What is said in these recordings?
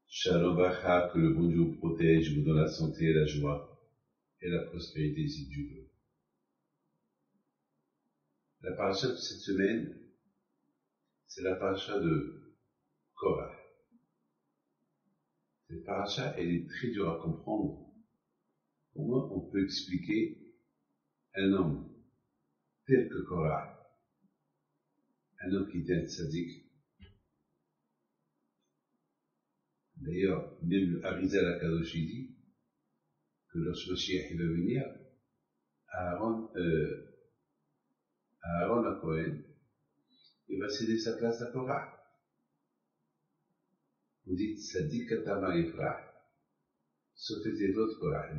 Shalom Bacha, que le bon Dieu vous protège, vous donne la santé, la joie et la prospérité si Dieu veut. La paracha de cette semaine, c'est la paracha de Korah. Cette paracha, elle est très dure à comprendre. Comment on peut expliquer un homme tel que Korah, un homme qui était un tzaddik. D'ailleurs, même le Arizal HaKadosh dit que lorsque Mashiach va venir, Aaron à Cohen, il va céder sa place à Korah. On dit Tzaddik Katama Ifrah, sauf les autres Korah.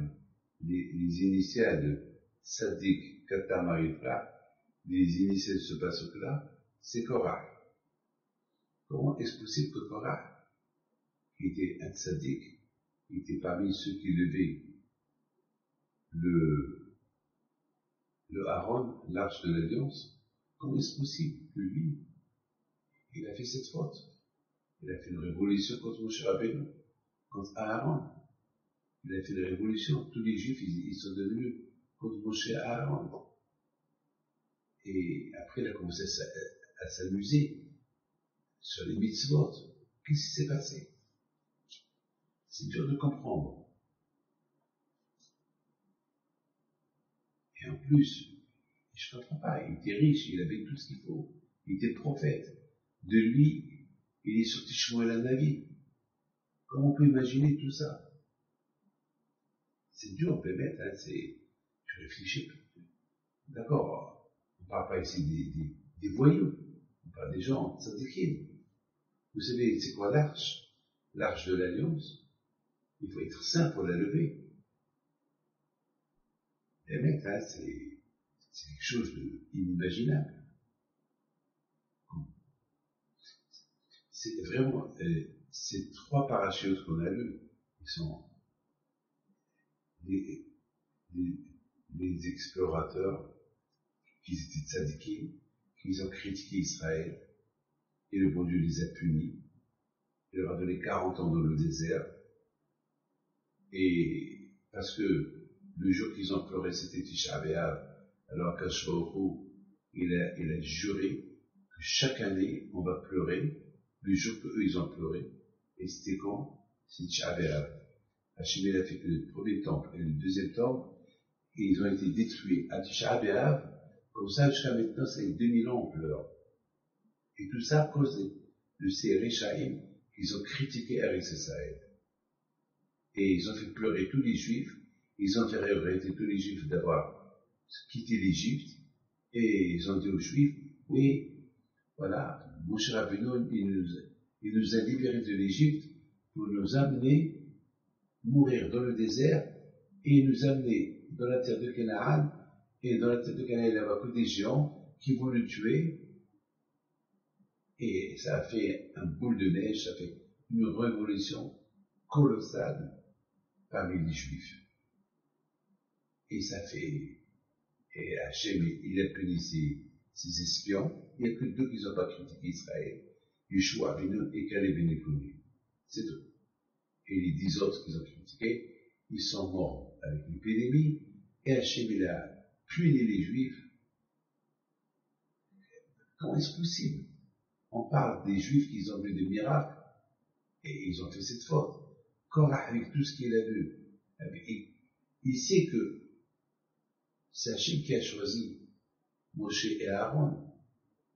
Les initiales de Tzaddik Katama Ifrah, les initiales de ce passage-là, c'est Korah. Comment est-ce possible que Korah, qui était un tzaddik, qui était parmi ceux qui levaient le Aaron, l'arche de l'alliance, comment est-ce possible que lui, il a fait cette faute? Il a fait une révolution contre Moshe Rabbeinu, contre Aaron. Il a fait une révolution. Tous les Juifs, ils sont devenus contre Moshe Aaron. Et après, il a commencé à s'amuser sur les mitzvot. Qu'est-ce qui s'est passé? C'est dur de comprendre. Et en plus, je ne comprends pas, il était riche, il avait tout ce qu'il faut. Il était prophète. De lui, il est sorti Shmuel HaNavi. Comment on peut imaginer tout ça? C'est dur, on peut mettre, hein, tu réfléchis. D'accord, on ne parle pas ici des voyous, on parle des gens tzadikim. Vous savez, c'est quoi l'arche? L'arche de l'alliance. Il faut être saint pour la lever. Les mecs, hein, c'est quelque chose d'inimaginable. C'est vraiment, ces trois parachutes qu'on a lus, ils sont les explorateurs qui étaient tzadikim, qui ont critiqué Israël, et le bon Dieu les a punis. Il leur a donné 40 ans dans le désert, et parce que le jour qu'ils ont pleuré, c'était Tisha B'Av, alors qu'Akadosh Baruch Hu, il a juré que chaque année, on va pleurer, le jour qu'eux, ils ont pleuré, et c'était quand? C'est Tisha B'Av. Hachem a fait que le premier temple et le deuxième temple, et ils ont été détruits à Tisha B'Av, comme ça, jusqu'à maintenant, c'est 2000 ans, on pleure. Et tout ça à cause de ces Réchaïm qu'ils ont critiqué Eretz Israël. Et ils ont fait pleurer tous les Juifs, ils ont fait regretter tous les Juifs d'avoir quitté l'Égypte, et ils ont dit aux Juifs, oui, voilà, Moshe Rabbeinu, il nous a libérés de l'Égypte pour nous amener mourir dans le désert, et nous amener dans la terre de Canaan, et dans la terre de Canaan, il y avait que des géants qui vont le tuer, et ça a fait un boule de neige, ça a fait une révolution colossale parmi les Juifs. Et ça fait, et Hachem, il a puni ses espions. Il n'y a que deux qui n'ont pas critiqué Israël, Yeshua Avinu et Caleb Ben Yefuneh. C'est tout. Et les 10 autres qu'ils ont critiqués, ils sont morts avec l'épidémie, et Hachem, il a puni les Juifs. Comment est-ce possible? On parle des Juifs qui ont vu des miracles, et ils ont fait cette faute. Korah, avec tout ce qu'il a vu, il sait que c'est Hachem qui a choisi Moshe et Aaron.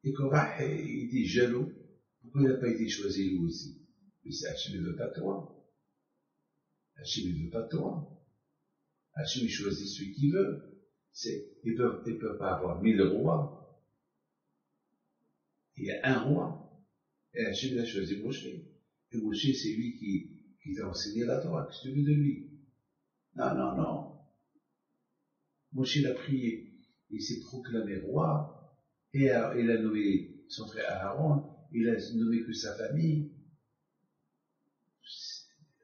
Et Korah, il dit jaloux. Pourquoi il n'a pas été choisi lui aussi? Mais c'est Hachem ne veut pas toi. Hachem ne veut pas toi. Hachem choisit celui qu'il veut. Ils peuvent pas avoir 1000 rois. Il y a un roi. Et Hachem a choisi Moshe. Et Moshe, c'est lui qui t'a enseigné la Torah. Qu'est-ce que tu veux de lui? Non. Moshe l'a prié. Il s'est proclamé roi. Et il a nommé son frère Aaron. Il a nommé que sa famille.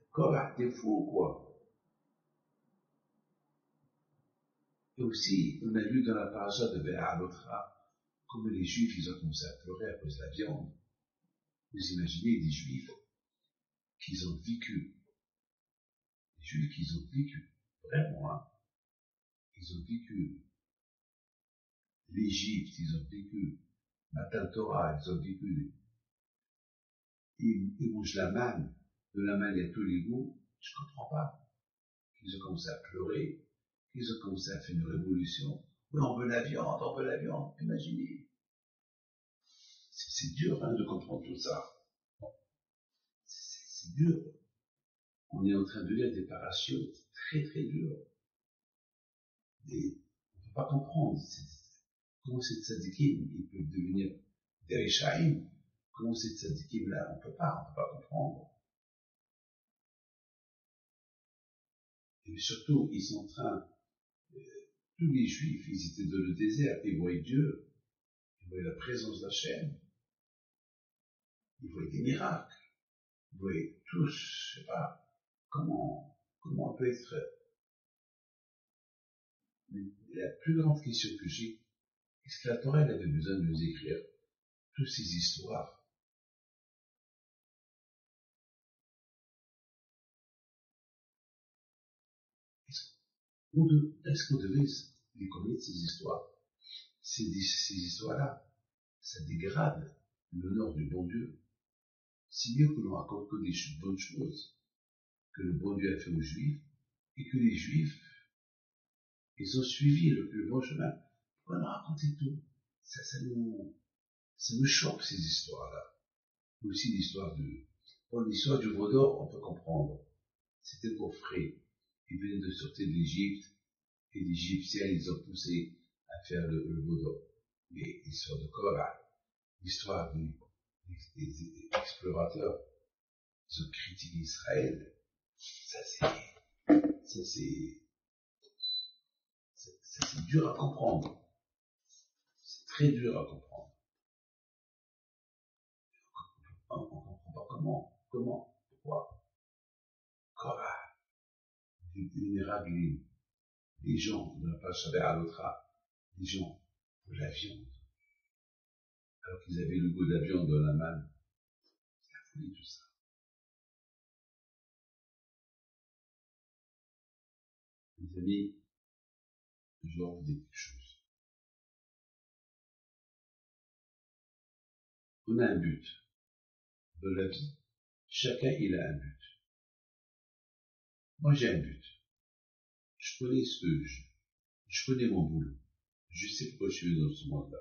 Korah, t'es fou ou quoi? Et aussi, on a lu dans la paracha de Bé'alotra, comme les Juifs, ils ont commencé à pleurer à cause de la viande. Vous imaginez des Juifs qui ont vécu, vraiment, hein, ils ont vécu l'Égypte, ils ont vécu Matan Torah, ils ont vécu, ils mangent la manne, de la manne il y a tous les goûts, je comprends pas. Ils ont commencé à pleurer, ils ont commencé à faire une révolution. Oui, on veut la viande, imaginez. C'est dur, hein, de comprendre tout ça. C'est dur. On est en train de lire des parachutes très très durs. Et on ne peut pas comprendre. Comment ces tzadikim, ils peuvent devenir des Rishaïm. Comment ces tzadikim là, on ne peut pas comprendre. Et surtout, ils sont en train, tous les Juifs, ils étaient dans le désert, ils voyaient Dieu, ils voyaient la présence d'Hachem, ils voyaient des miracles, ils voyaient tous, je sais pas, comment on peut être. Mais la plus grande question que j'ai, est-ce que la Torah elle avait besoin de nous écrire toutes ces histoires? Est-ce qu'on devait les connaître ces histoires? Ces histoires-là, ça dégrade l'honneur du bon Dieu. C'est mieux que l'on raconte que des bonnes choses que le bon Dieu a fait aux Juifs, et que les Juifs, ils ont suivi le bon chemin. Pourquoi nous raconter tout? Ça nous choque, ces histoires-là. Aussi l'histoire du veau d'or, on peut comprendre. C'était pour frais. Ils venaient de sortir de l'Égypte, et les Égyptiens, ils ont poussé à faire le veau d'or. Mais l'histoire de Korah, l'histoire des explorateurs, ils ont critiqué Israël. Ça c'est dur à comprendre. C'est très dur à comprendre. On ne comprend pas pourquoi. Korah, les Meraglim, les gens, on n'a pas Shabbat à l'autre, les gens, pour la viande. Alors qu'ils avaient le goût de la viande dans la manne. C'est la folie, tout ça. Les amis, je dois vous dire quelque chose. On a un but dans la vie. Chacun, il a un but. Moi, j'ai un but. Je connais je connais mon boulot. Je sais pourquoi je suis dans ce monde-là.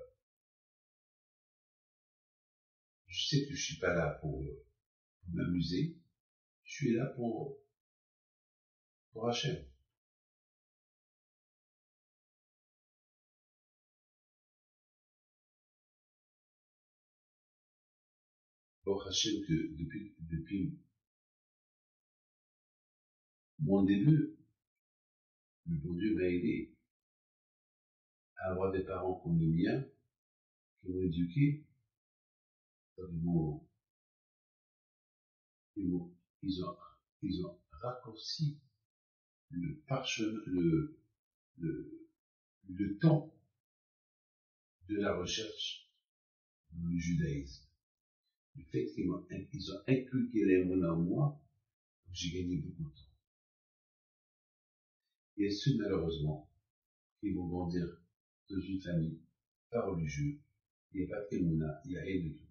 Je sais que je suis pas là pour m'amuser. Je suis là pour Hachem. Pour Hachem que depuis mon début, le bon Dieu m'a aidé à avoir des parents comme les miens, qui m'ont éduqué, ils ont raccourci le parchemin, le temps de la recherche dans le judaïsme. Le fait qu'ils ont inculqué les mots en moi, j'ai gagné beaucoup de temps. Et ceux, malheureusement, qui vont grandir dans une famille pas religieuse, il n'y a pas de témoignage, il n'y a rien du tout.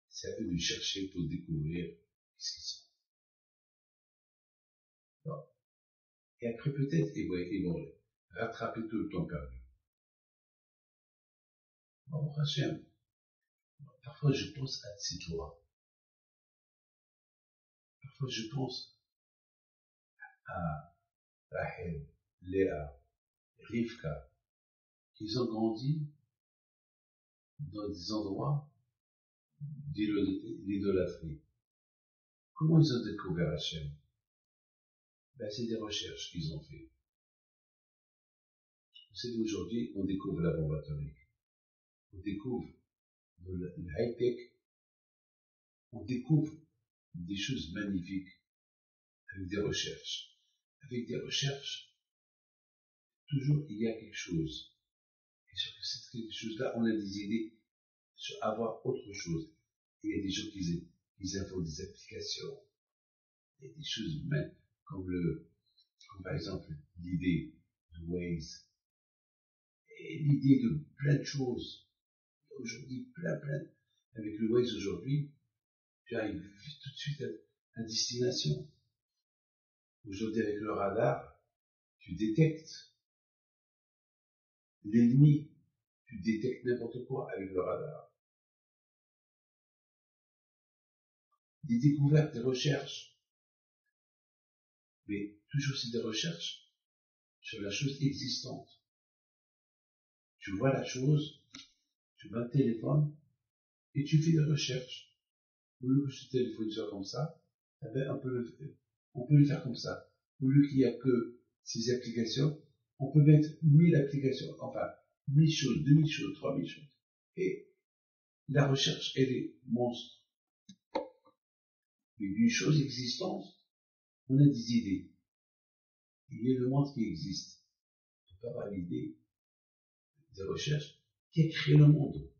C'est à eux de chercher pour découvrir ce qu'ils sont. Bon. Et après, peut-être, ils vont rattraper tout le temps perdu. Bon, Hachem, parfois je pense à Tzidora. Parfois je pense à Rachel, Léa, Rivka, qu'ils ont grandi dans des endroits d'idolâtrie. Comment ils ont découvert Hachem? Ben, c'est des recherches qu'ils ont fait. Vous savez, aujourd'hui, on découvre la bombe atomique. On découvre le high-tech. On découvre des choses magnifiques avec des recherches. Avec des recherches, toujours il y a quelque chose. Et sur cette quelque chose-là, on a des idées sur avoir autre chose. il y a des gens qui inventent des applications, et des choses humaines, comme par exemple l'idée de Waze, et l'idée de plein de choses. Aujourd'hui, plein, avec le Waze aujourd'hui, tu arrives tout de suite à destination. Aujourd'hui, avec le radar, tu détectes l'ennemi, tu détectes n'importe quoi avec le radar. Des découvertes, des recherches, mais toujours c'est des recherches sur la chose existante. Tu vois la chose, tu vas au téléphone et tu fais des recherches. Au lieu que ce téléphone soit comme ça, eh ben, on peut le faire comme ça. Au lieu qu'il n'y a que ces applications, on peut mettre 1000 applications, enfin 1000 choses, 2000 choses, 3000 choses. Et la recherche, elle est monstre. Mais d'une chose existante, on a des idées. Il y a le monde qui existe. On peut pas avoir l'idée des recherches qui a créé le monde.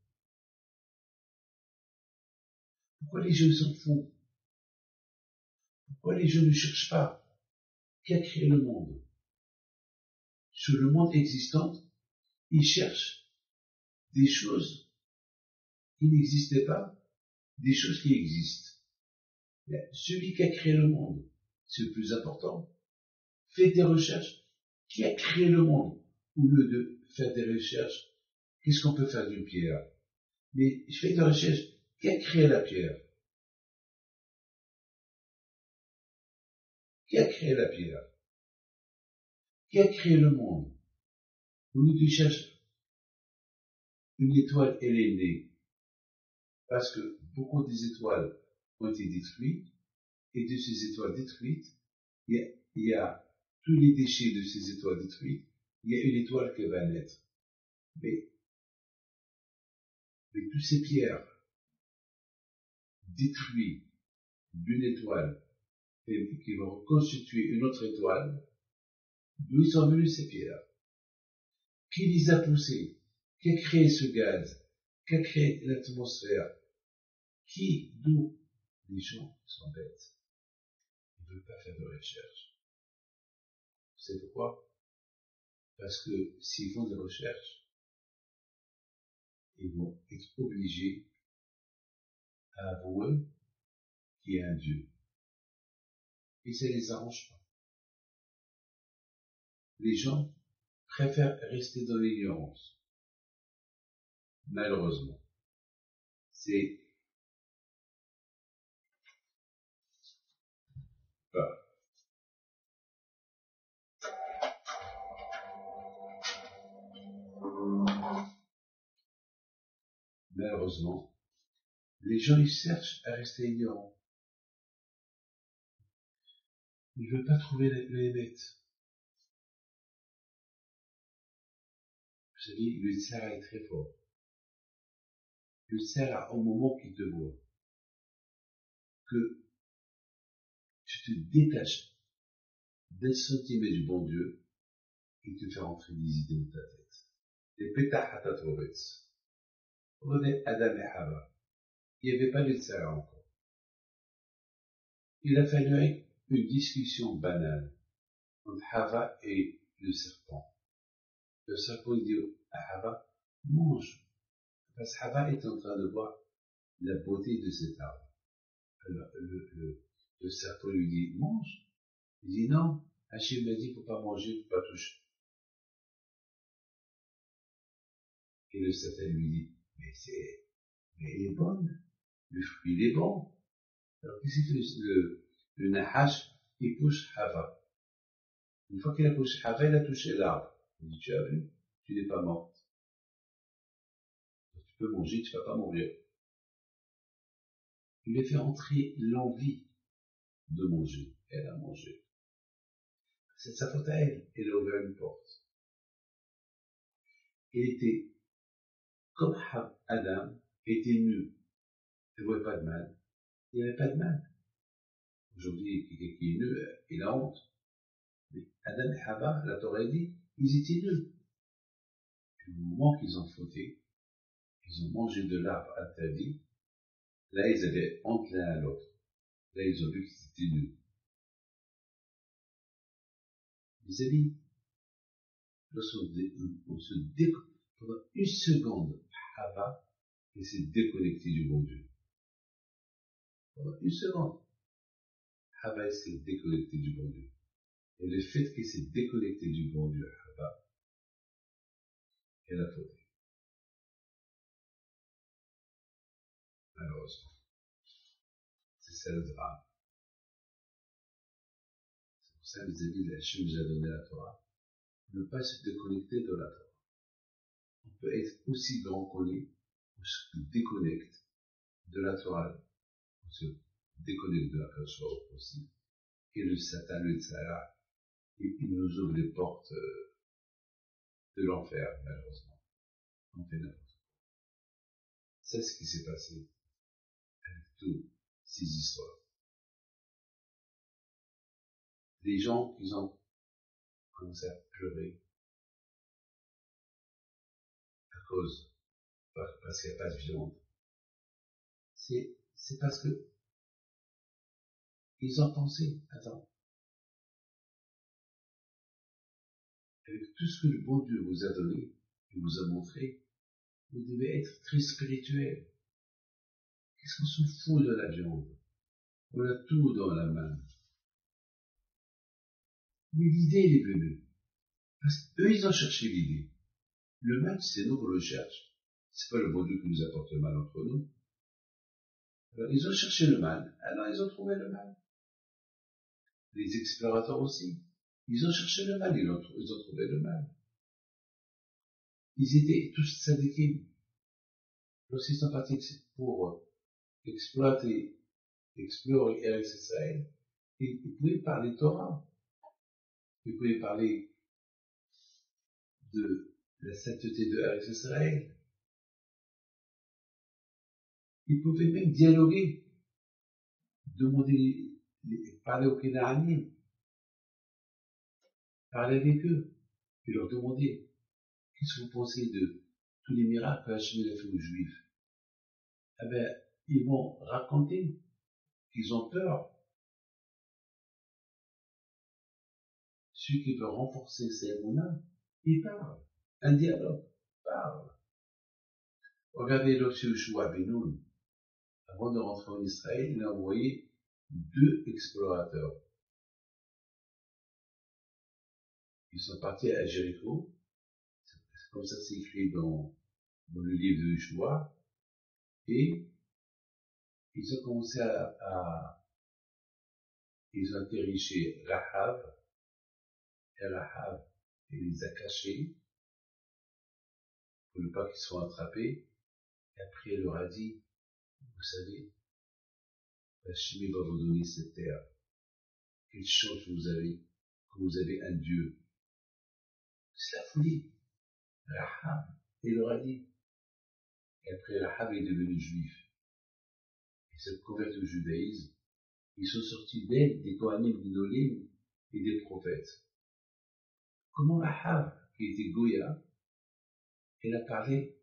Pourquoi les gens s'en foutent? Pourquoi les gens ne cherchent pas? Qui a créé le monde? Sur le monde existant, ils cherchent des choses qui n'existaient pas, des choses qui existent. Mais celui qui a créé le monde, c'est le plus important. Faites des recherches. Qui a créé le monde? Au lieu de faire des recherches, qu'est-ce qu'on peut faire d'une pierre? Mais je fais des recherches. Qui a créé la pierre? Qui a créé la pierre? Qui a créé le monde? Au lieu de chercher une étoile, elle est née. Parce que beaucoup des étoiles ont été détruites, et de ces étoiles détruites, il y a tous les déchets de ces étoiles détruites, il y a une étoile qui va naître. Mais toutes ces pierres détruites d'une étoile et qui vont reconstituer une autre étoile, d'où sont venues ces pierres? Qui les a poussées? Qui a créé ce gaz? Qui a créé l'atmosphère? D'où? Les gens sont bêtes. Ils ne veulent pas faire de recherche. Vous savez pourquoi? Parce que s'ils font des recherches, ils vont être obligés à avouer qu'il y a un Dieu. Et ça les arrange pas. Les gens préfèrent rester dans l'ignorance. Malheureusement. C'est pas. Malheureusement, les gens ils cherchent à rester ignorants. Ils ne veulent pas trouver le Hémet. Vous savez, le Tsara est très fort. Le Tsara, au moment qu'il te voit, que tu te détaches d'un centimètre du bon Dieu, il te fait rentrer des idées dans ta tête. Les pétahatatoretz. Regardez Adam et Hava. Il n'y avait pas de Tsara encore. Il a fallu une discussion banale entre Hava et le serpent. Le serpent dit à Hava, mange. Parce que Hava est en train de voir la beauté de cet arbre. Alors, le serpent lui dit, mange. Il dit, non, Hachem m'a dit, faut pas manger, faut pas toucher. Et le Satan lui dit, mais elle est bonne. Le fruit, il est bon. Alors, qu'est-ce qu'il fait le Nahash? Il pousse Hava. Une fois qu'il a poussé Hava, il a touché l'arbre. Il dit, tu as vu, tu n'es pas morte. Tu peux manger, tu vas pas mourir. Il lui a fait entrer l'envie de manger. Elle a mangé. C'est de sa faute à elle. Elle a ouvert une porte. Elle était, comme Adam, était nu. Elle ne voyait pas de mal. Il n'y avait pas de mal. Aujourd'hui, quelqu'un qui est nu, il a honte. Mais Adam et Hava, la Torah dit, ils étaient nus. Puis au moment qu'ils ont fauté, ils ont mangé de l'arbre interdit, Là, ils avaient honte l'un à l'autre. Là, ils ont vu qu'ils étaient nuls. Mes amis, lorsqu'on se déconnecte, pendant une seconde, Hava, et s'est déconnecté du bon Dieu. Pendant une seconde, Hava s'est déconnecté du bon Dieu. Et le fait qu'il s'est déconnecté du bon Dieu, Hava, elle a fauté. Malheureusement. C'est ça le drame. C'est pour ça, les amis, Hachem nous a donné la Torah. Ne pas se déconnecter de la Torah. On peut être aussi grand qu'on est, on se déconnecte de la Torah, on se déconnecte de la Torah aussi. Et le Satan, le Tzara, il nous ouvre les portes de l'enfer, malheureusement. On fait n'importe quoi. C'est ce qui s'est passé avec toutes ces histoires. Les gens qui ont commencé à pleurer à cause, parce qu'il n'y a pas de viande, c'est parce que ils ont pensé, attends, avec tout ce que le bon Dieu vous a donné, et vous a montré, vous devez être très spirituel. Qu'est-ce qu'on s'en fout de la viande? On a tout dans la main. Mais l'idée, elle est venue. Parce qu'eux, ils ont cherché l'idée. Le mal, c'est nous qu'on le cherche. C'est pas le bon Dieu qui nous apporte le mal entre nous. Alors, ils ont cherché le mal. Alors, ils ont trouvé le mal. Les explorateurs aussi. Ils ont cherché le mal. Ils ont trouvé le mal. Ils étaient tous syndiqués. Lorsqu'ils sont partis pour explorer Eretz Israël, ils pouvaient parler Torah. Ils pouvaient parler de la sainteté de Eretz Israël. Ils pouvaient même dialoguer, demander, parler aux Kénaaniens, parler avec eux, et leur demander, qu'est-ce que vous pensez de tous les miracles qu'Hachem a fait aux Juifs? Eh ben, ils vont raconter qu'ils ont peur. Celui qui veut renforcer ses émonas, il parle. Un dialogue, parle. Regardez lorsque Yoshua ben Nun, avant de rentrer en Israël, il a envoyé 2 explorateurs. Ils sont partis à Jéricho. C'est comme ça c'est écrit dans le livre de Yoshua. Et ils ont commencé ils ont atterri chez Rahav. Et Rahav, il les a cachés pour ne pas qu'ils soient attrapés. Et après, elle leur a dit, vous savez, Hachem va vous donner cette terre. Quelle chance vous avez, que vous avez un Dieu. C'est la folie. Rahab, il leur a dit. Et après, Rahab est devenu juif. Il s'est converti au judaïsme. Ils sont sortis d'elle des Kohanim, des Nolim et des prophètes. Comment Rahab, qui était Goya, elle a parlé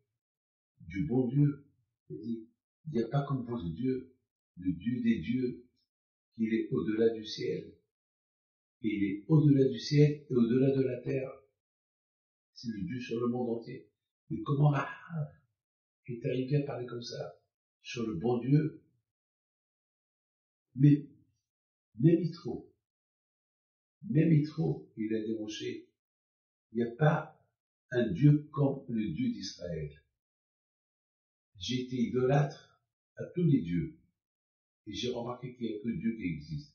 du bon Dieu. Elle dit, il n'y a pas comme votre Dieu, le Dieu des dieux, qu'il est au-delà du ciel. Et il est au-delà du ciel et au-delà de la terre. C'est le Dieu sur le monde entier. Mais comment Rahab est arrivé à parler comme ça sur le bon Dieu? Mais même Yitro, il a démontré, il n'y a pas un Dieu comme le Dieu d'Israël. J'ai été idolâtre à tous les dieux. Et j'ai remarqué qu'il n'y a que Dieu qui existe.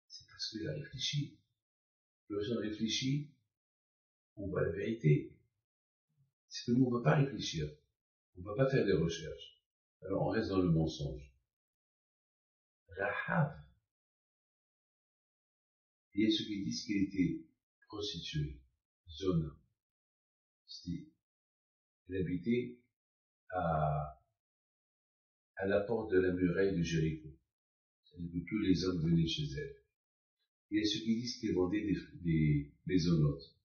C'est parce qu'il a réfléchi. Lorsqu'on réfléchit, on voit la vérité. C'est que nous, on ne va pas réfléchir. On ne va pas faire des recherches. Alors on reste dans le mensonge. Rahab, il y a ceux qui disent qu'il était prostituée. Zona. Elle habitait à la porte de la muraille de Jéricho. C'est-à-dire que tous les hommes venaient chez elle. Il y a ceux qui disent qu'elle vendait des maisonnotes.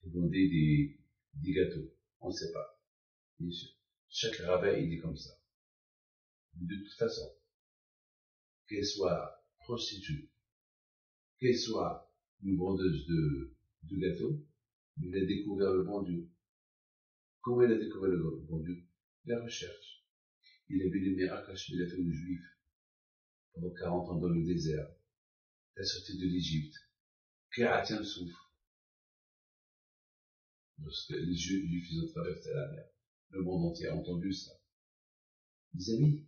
Elle vendait des gâteaux. On ne sait pas. Bien sûr. Chaque rabbin, il dit comme ça. Mais de toute façon, qu'elle soit prostituée, qu'elle soit une vendeuse de gâteaux, il a découvert le bon Dieu. Comment il a découvert le bon Dieu? La recherche. Il a vu les miracles qu'il a fait aux Juifs pendant 40 ans dans le désert, la sortie de l'Égypte. Kératien souffre. Lorsque les Juifs ils ont traversé la mer, le monde entier a entendu ça. Mes amis,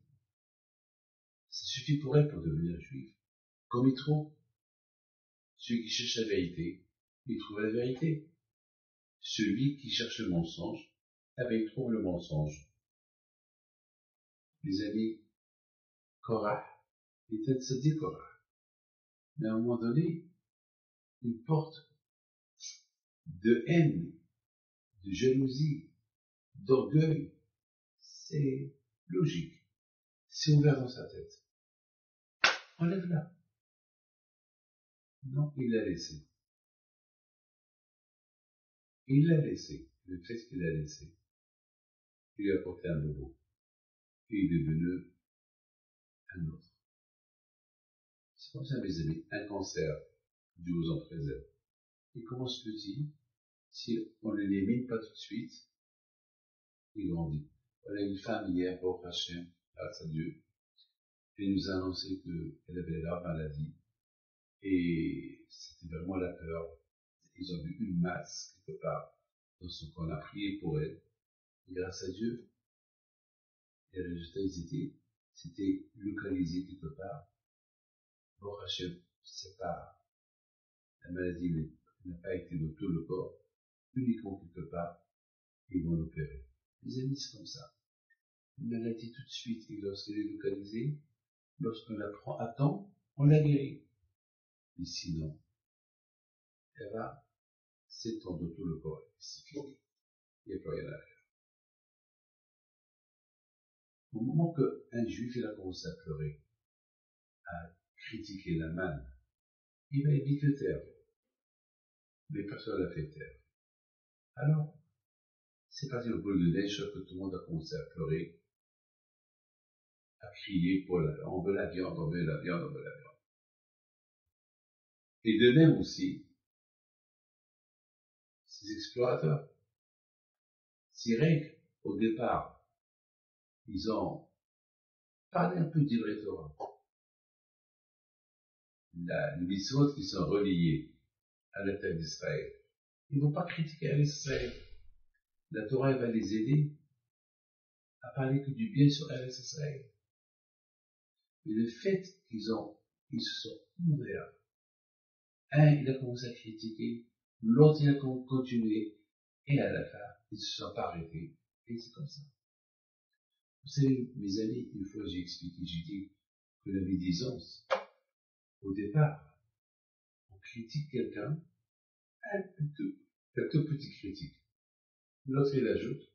ça suffit pour elle pour devenir juif. Comme il trouve, celui qui cherche la vérité, il trouve la vérité. Celui qui cherche le mensonge, il trouve le mensonge. Mes amis, Korah était de se dire Korah. Mais à un moment donné, une porte de haine, de jalousie, d'orgueil, c'est logique. C'est ouvert dans sa tête. Enlève-la. Non, il l'a laissé. Il l'a laissé. Le fait qu'il l'a laissé, il lui a apporté un bobo. Et il est devenu un autre. C'est comme ça, mes amis, un cancer Dieu vous en préserve. Il commence petit, si on ne l'élimine pas tout de suite, il grandit. On a une femme hier, pour Hachem, grâce à Dieu, elle nous a annoncé qu'elle avait la maladie, et c'était vraiment la peur. Ils ont vu une masse quelque part, donc on a prié pour elle, et grâce à Dieu, les résultats, c'était localisé quelque part. Bon, Hachem, c'est pas, la maladie n'a pas été dans tout le corps, uniquement quelque part, ils vont l'opérer. Les amis, c'est comme ça. Une maladie tout de suite, et lorsqu'elle est localisée, lorsqu'on la prend à temps, on la guérit. Mais sinon, elle va s'étendre dans tout le corps, c'est fini. Il n'y a plus rien à faire. Au moment qu'un juif, il a commencé à pleurer, à critiquer la manne, il va vite le taire. Mais personne ne l'a fait taire. Alors, c'est parti au bol de neige que tout le monde a commencé à pleurer, à crier pour on veut la viande, on veut la viande, on veut la viande. Et de même aussi, ces explorateurs, Sirek, au départ, ils ont parlé un peu d'Ivrei Torah. Les mitzvot qui sont reliés à la terre d'Israël, ils ne vont pas critiquer Israël. La Torah va les aider à parler que du bien sur Israël. Mais le fait qu'ils se sont ouverts, un, il a commencé à critiquer, l'autre, il a continué, et à la fin, ils ne se sont pas arrêtés, et c'est comme ça. Vous savez, mes amis, une fois j'ai expliqué, j'ai dit que la médisance, au départ, on critique quelqu'un, un tout petit critique. L'autre il ajoute,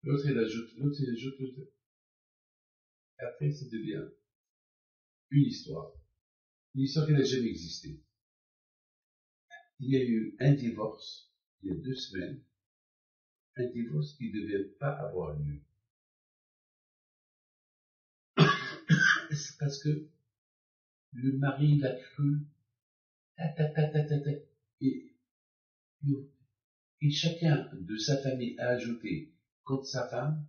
l'autre il ajoute, l'autre il ajoute, l'autre. Après, ça devient une histoire qui n'a jamais existé. Il y a eu un divorce, il y a 2 semaines, un divorce qui ne devait pas avoir lieu. C'est parce que le mari l'a cru, et chacun de sa famille a ajouté contre sa femme,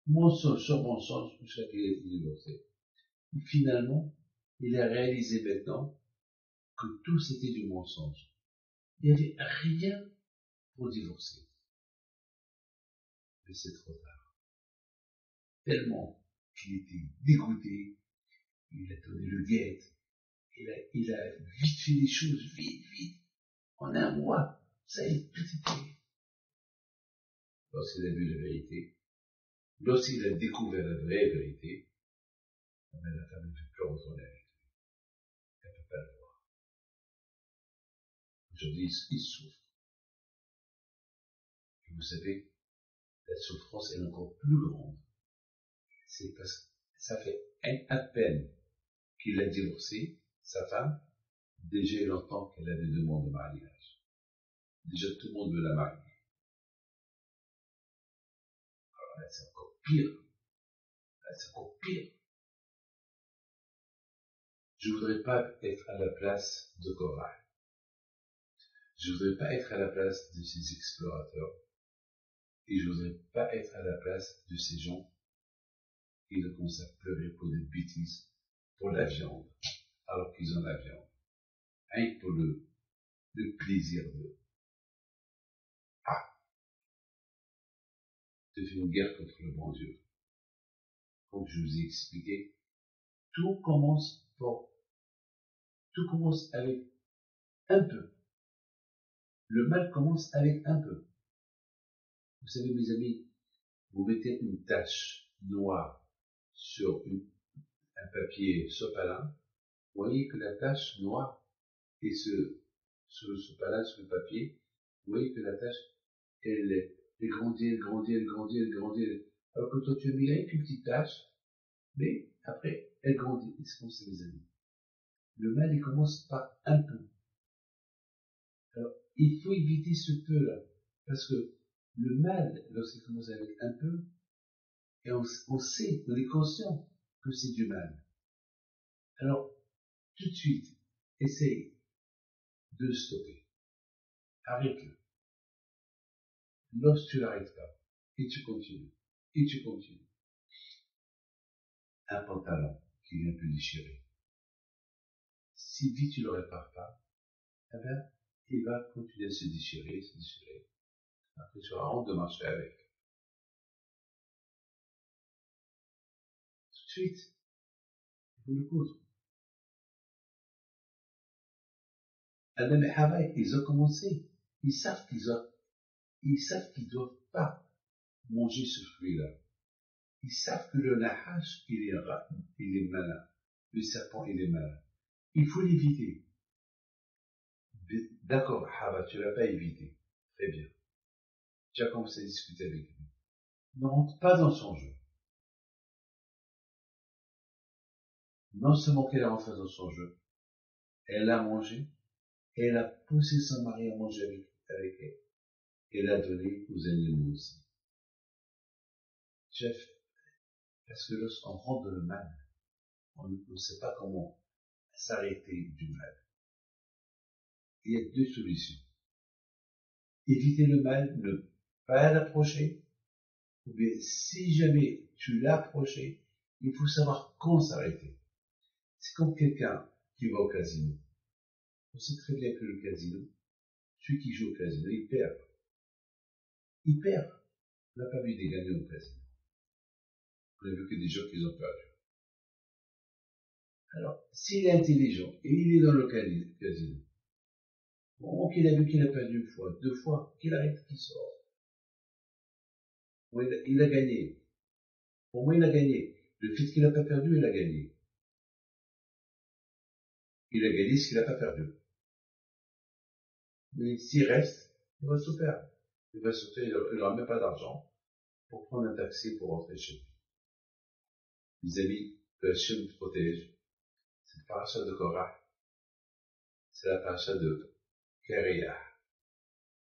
mensonge sur mensonge, jusqu'à qu'il ait été divorcé. Et finalement, il a réalisé maintenant que tout c'était du mensonge. Il n'y avait rien pour divorcer. Mais c'est trop tard. Tellement qu'il était dégoûté, il a donné le guet, il a vite fait les choses, vite. En un mois, ça y est, tout était. Lorsqu'il a vu la vérité, lorsqu'il a découvert la vraie vérité, la femme ne peut plus retourner avec lui. Elle ne peut pas le voir. Aujourd'hui, il souffre. Et vous savez, la souffrance est encore plus grande. C'est parce que ça fait à peine qu'il a divorcé, sa femme, déjà il entend qu'elle a des demandes de mariage. Déjà tout le monde veut la marier. Alors là, c'est encore pire. C'est encore pire. Je voudrais pas être à la place de Korah. Je voudrais pas être à la place de ces explorateurs. Et je voudrais pas être à la place de ces gens qui ne commencent à pleurer pour des bêtises, pour la viande, alors qu'ils ont la viande. Rien que pour le plaisir de faire une guerre contre le bon Dieu. Comme je vous ai expliqué, tout commence avec un peu. Le mal commence avec un peu. Vous savez, mes amis, vous mettez une tache noire sur un papier sopalin, vous voyez que la tache noire et sur le sopalin, sur le papier, vous voyez que la tache, elle grandit, elle grandit, elle grandit, elle grandit. Alors que toi, tu as mis là une petite tache, mais après, elle grandit. Et c'est comme ça, mes amis. Le mal, il commence par un peu. Alors, il faut éviter ce peu-là. Parce que le mal, lorsqu'il commence avec un peu, et on sait, on est conscient que c'est du mal. Alors, tout de suite, essaye de le stopper. Arrête-le. Lorsque tu l'arrêtes pas, et tu continues, un pantalon qui est un peu déchiré, si vite tu le répares pas, eh ben, il va continuer à se déchirer. Après, tu auras honte de marcher avec. Tout de suite, il faut le coudre. Adam et Hava, ils ont commencé. Ils savent qu'ils doivent pas manger ce fruit-là. Ils savent que le nahash, il est malin. Le serpent, il est malin. Il faut l'éviter. D'accord, Hava, tu l'as pas évité. Très bien. Tu as commencé à discuter avec lui. Ne rentre pas dans son jeu. Non seulement qu'elle est rentrée dans son jeu, elle a mangé, et elle a poussé son mari à manger avec elle. Elle a donné aux animaux aussi. Chef, parce que lorsqu'on rentre dans le mal, on ne sait pas comment s'arrêter du mal. Il y a deux solutions. Éviter le mal, ne pas l'approcher, ou bien si jamais tu l'as approché, il faut savoir quand s'arrêter. C'est comme quelqu'un qui va au casino. On sait très bien que le casino, celui qui joue au casino, il perd. Il perd. On n'a pas vu des gagnants au casino. On a vu que des gens qui ont perdu. Alors, s'il est intelligent et il est dans le casino, au moment qu'il a vu qu'il a perdu une fois, deux fois, qu'il arrête, qu'il sort. Bon, il a gagné. Pour moi, il a gagné. Le fait qu'il n'a pas perdu, il a gagné. Il a gagné ce qu'il n'a pas perdu. Mais s'il reste, il va tout perdre. Il va sauter, il n'aura même pas d'argent pour prendre un taxi pour rentrer chez lui. Mes amis, que Hachem nous protège. Cette paracha de Korah, c'est la paracha de Kereah.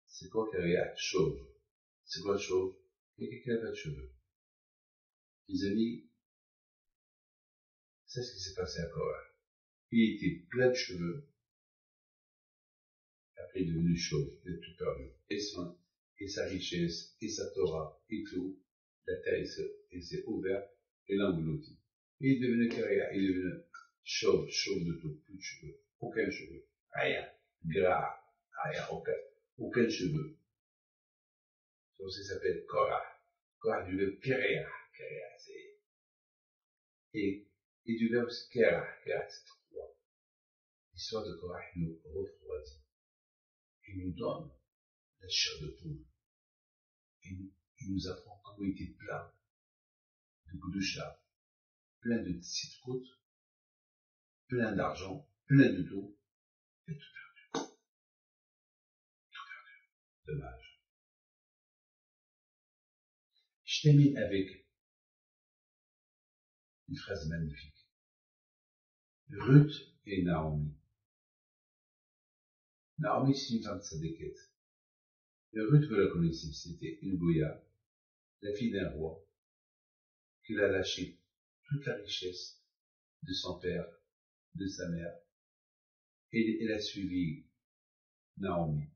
C'est quoi Kereah? Chauve. C'est quoi chauve? Quelqu'un qui n'a pas de cheveux. Mes amis, c'est ce qui s'est passé à Korah. Il était plein de cheveux, après il est devenu chauve, il a tout perdu. Et sa richesse, et sa Torah, et tout, la terre s'est ouverte et l'a englouti. Il est devenu Kereah, il est devenu chauve de tout, plus de cheveux, aucun cheveu, rien, gras, rien, aucun cheveu. Donc ça s'appelle Korah. Korah du verbe Kereah, c'est, et du verbe Kerah, c'est trois. L'histoire de Korah nous refroidit. Il nous donne la chair de poule. Il nous apprend comment il était plein de Gdusha, plein de tzidkut, plein d'argent, plein de tout, et tout perdu. Dommage. Je termine avec une phrase magnifique. Ruth et Naomi. Naomi, c'est une femme tzadékette. Et Ruth, vous la connaissez, c'était une goya, la fille d'un roi, qu'il a lâché toute la richesse de son père, de sa mère, et elle a suivi Naomi.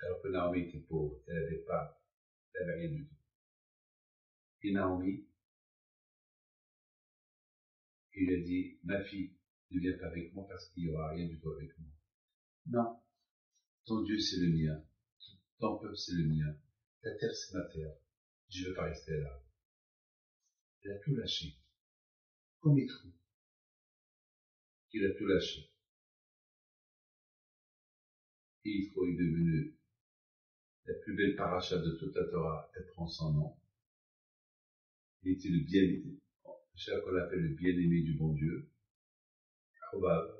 Alors que Naomi était pauvre, elle n'avait rien du tout. Et Naomi, il a dit, ma fille, ne viens pas avec moi parce qu'il n'y aura rien du tout avec moi. Non, ton Dieu c'est le mien, ton peuple c'est le mien, ta terre c'est ma terre, je ne veux pas rester là. Elle a tout lâché, comme Yitro, il a tout lâché. Et Yitro est devenu la plus belle paracha de toute la Torah, elle prend son nom. Il était le bien-aimé, c'est ça qu'on appelle le bien-aimé du bon Dieu, Chobab.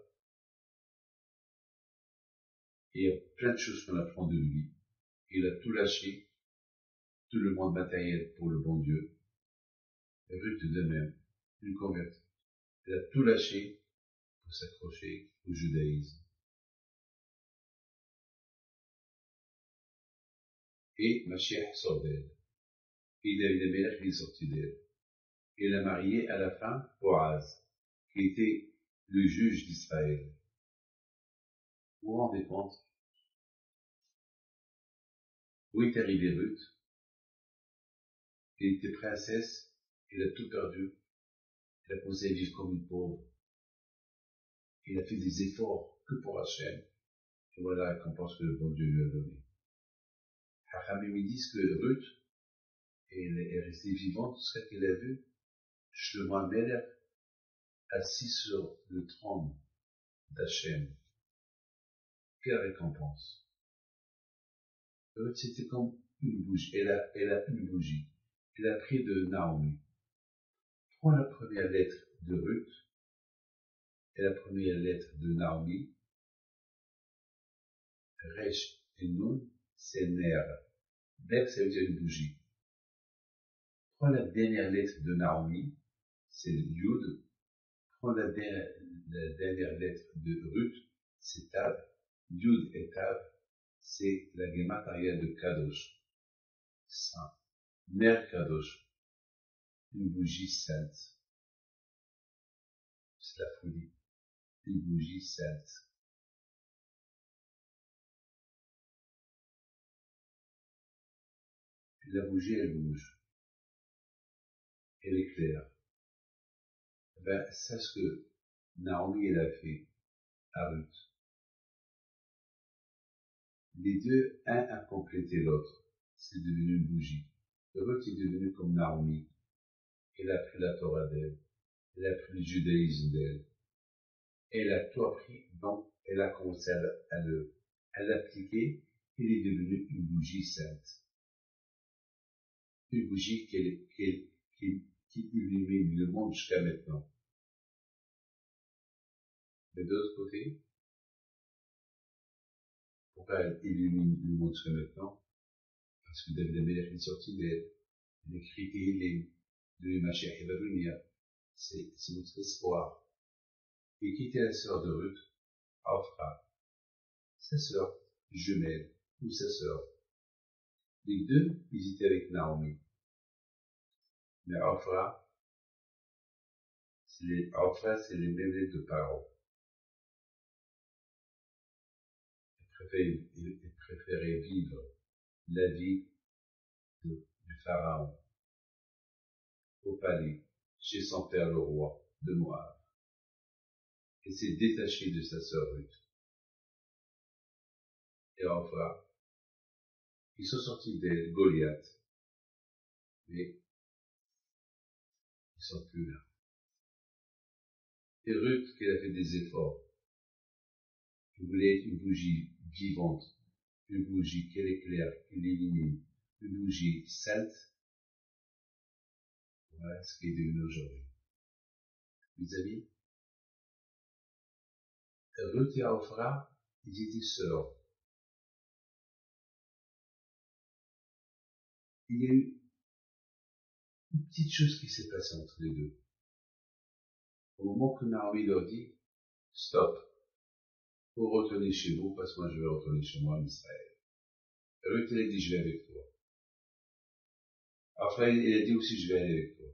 Et il y a plein de choses qu'on apprend de lui. Il a tout lâché, tout le monde matériel pour le bon Dieu. Et Ruth de même, une convertie. Elle a tout lâché pour s'accrocher au judaïsme. Et Mashiach sort d'elle. Et David Amelech est sorti d'elle. Et elle a marié à la fin Boaz, qui était le juge d'Israël. Vous vous rendez compte? Où est arrivée Ruth? Elle était princesse, elle a tout perdu. Elle a commencé à vivre comme une pauvre. Elle a fait des efforts que pour Hachem. Et voilà la récompense que le bon Dieu lui a donnée. Hachamim me disent que Ruth, elle est restée vivante jusqu'à qu'elle a vu Shlomo HaMelech assis sur le trône d'Hachem. Quelle récompense! Ruth, c'était comme une bougie. Elle a une bougie. Elle a pris de Naomi. Prends la première lettre de Ruth et la première lettre de Naomi. Resh et Nun, c'est Ner. Ner, ça veut dire une bougie. Prends la dernière lettre de Naomi, c'est Yud. Prends la dernière lettre de Ruth, c'est Tav. Yud et Tav, c'est la gematria de Kadosh, saint. Ner Kadosh, une bougie sainte. C'est la folie. Une bougie sainte. La bougie, elle bouge. Elle éclaire. Ben, c'est ce que Naomi, elle a fait à Ruth. Les deux, un a complété l'autre. C'est devenu une bougie. Ruth est devenue comme Naomi. Elle a pris la Torah d'elle. Elle a pris le judaïsme d'elle. Elle a tout appris, donc elle a commencé à l'appliquer. Elle est devenue une bougie sainte. Une bougie qui illumine le monde jusqu'à maintenant. Mais de l'autre côté, pourquoi elle illumine le monde jusqu'à maintenant? Parce que David Amelech est sorti d'elle. Il écrit Tehillim, de Mashiach va venir. C'est notre espoir. Et qui était la sœur de Ruth? Orpha. Sa sœur jumelle, ou sa sœur. Les deux, ils étaient avec Naomi. Mais Orpha, c'est les mêmes lettres de Paro. Elle préférait vivre la vie du pharaon au palais, chez son père le roi de Moab. Elle s'est détachée de sa sœur Ruth. Et Orpha, ils sont sortis d'elle, Goliath. Mais ils sont plus là. Et Ruth, qui a fait des efforts, qui voulait être une bougie vivante, une bougie qui éclaire, qui illumine, une bougie sainte, voilà ce qui est devenu aujourd'hui. Mes amis, Ruth et Orpha, ils étaient sœurs. Il y a eu une petite chose qui s'est passée entre les deux. Au moment que Naomi leur dit, stop, vous retournez chez vous, parce que moi je vais retourner chez moi en Israël. Ruth, elle a dit, je vais avec toi. Après, il a dit aussi, je vais aller avec toi.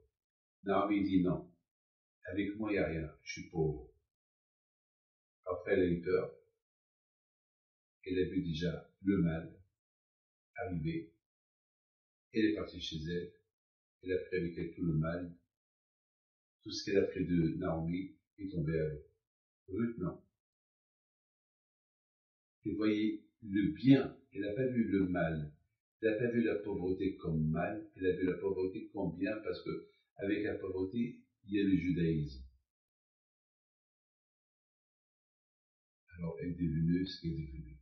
Naomi dit non. Avec moi, il n'y a rien. Je suis pauvre. Après, elle a eu peur. Elle a vu déjà le mal arriver. Elle est partie chez elle. Elle a pris avec elle tout le mal. Tout ce qu'elle a pris de Naomi est tombé à l'eau. Ruth, non. Elle voyait le bien. Elle n'a pas vu le mal. Elle n'a pas vu la pauvreté comme mal. Elle a vu la pauvreté comme bien parce que, avec la pauvreté, il y a le judaïsme. Alors, elle est devenue ce qu'elle est devenue.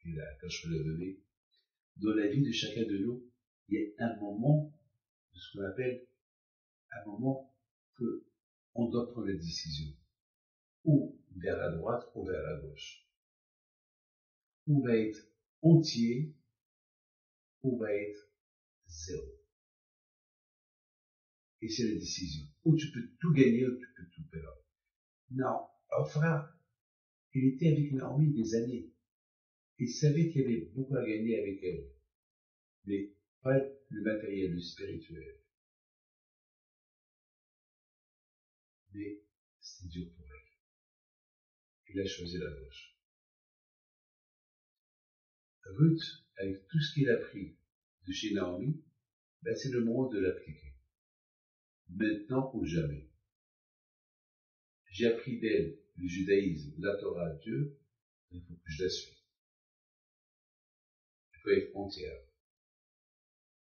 Et là, quand je peux la donner, dans la vie de chacun de nous, il y a un moment de ce qu'on appelle un moment que on doit prendre la décision. Ou vers la droite ou vers la gauche. Ou va être entier, ou va être zéro. Et c'est la décision. Ou tu peux tout gagner, ou tu peux tout perdre. Non, Ophra, il était avec Naomi des années. Il savait qu'il y avait beaucoup à gagner avec elle. Mais pas le matériel, le spirituel. Mais c'était dur pour elle. Il a choisi la gauche. Ruth, avec tout ce qu'il a pris de chez Naomi, ben c'est le moment de l'appliquer. Maintenant ou jamais. J'ai appris d'elle le judaïsme, la Torah, Dieu, il faut que je la suive. Il faut être entière.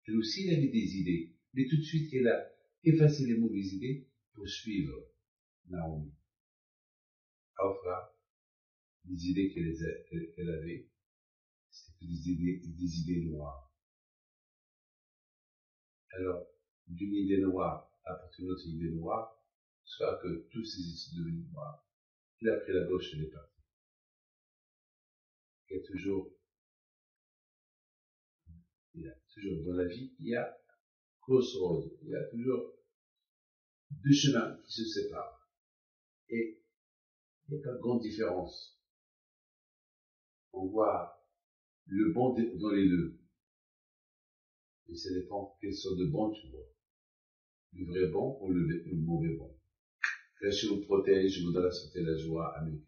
Elle aussi, elle avait des idées, mais tout de suite, elle a effacé les mauvaises idées pour suivre Naomi. Ophra, les idées qu'elle avait, c'était des idées noires. Alors, d'une idée noire apporter une autre idée noire, soit que tous ces idées sont devenues noires. Il a pris la gauche et elle est partie. Il y a toujours dans la vie, il y a crossroads, il y a toujours deux chemins qui se séparent. Et il n'y a pas de grande différence. On voit le bon dans les deux. Et ça dépend quelle sorte de bon tu vois. Le vrai bon ou le mauvais bon. Que Dieu vous protège, je vous donne la santé et la joie. Amen.